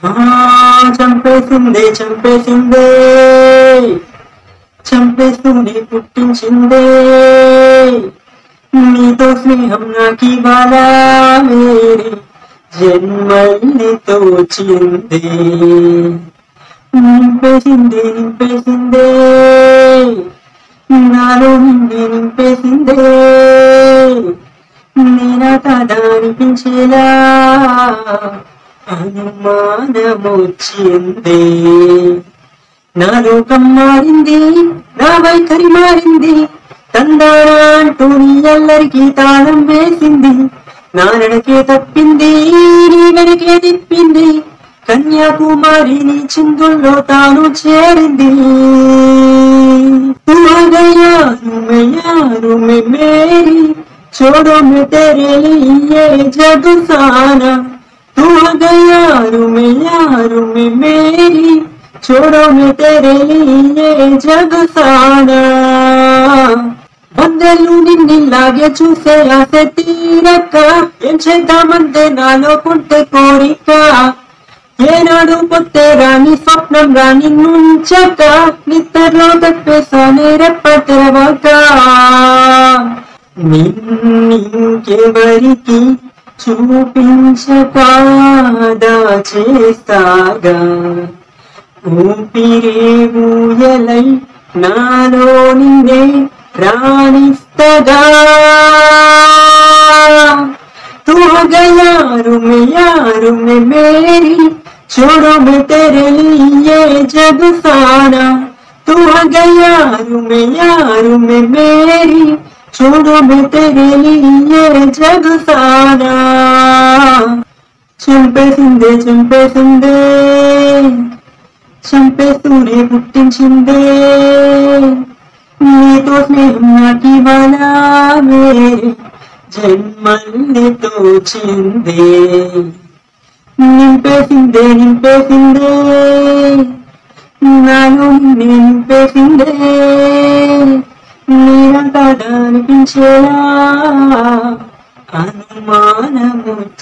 ఆ చంపేసిందే చంపేసిందే చంపేస్తూనే పుట్టించిందే నీతో స్నేహం నాకివాళ వేరే జన్మల్ని తోచిందే నింపేసిందే నింపేసిందే నాలో నిన్నే నింపేసిందే నేనా కాదా అనిపించేలా అనుమానమొచ్చింది నా లోకం మారింది నా వైఖరి మారింది తందానా అంటూ నీ అల్లరికి తాళం వేసింది నా నడకే తప్పింది నీ వెనకే తిప్పింది కన్యాకుమారి నీ చిందుల్లో తాను చేరింది తుమే మేరీ छोड़ो मैं तेरे लिए जग साना तू गया यारू में मेरी छोड़ो मैं तेरे लिए जग साना వందలు నిన్నిలాగే చూసే ఆశ తీరక ఏం చేద్దామంటే నాలో పుట్టే కోరిక ఏనాడు పొత్తే రాని స్వప్నం రాని నుంచక నిద్రలో తప్పేసానే రెప్ప తెరవక నిన్నెవరికి చూపించకాదా చేస్తాగా ఊపిరే ఊయలై నాలో నిన్నే రాణిస్తగా तू गया यारू में मेरी छोड़ो मैं तेरे लिए जग साना तू गया यारू में मेरी छोड़ो मैं तेरे लिए जग साना చంపేసిందే చంపేసిందే చంపేస్తూనే పుట్టించిందే నీతో స్నేహం నాకివాళ వేరే జన్మల్ని తోచిందే నింపేసిందే నింపేసిందే నాలో నిన్నే నింపేసిందే నేనా కాదా అనిపించేలా అనుమానమొచ్చిందే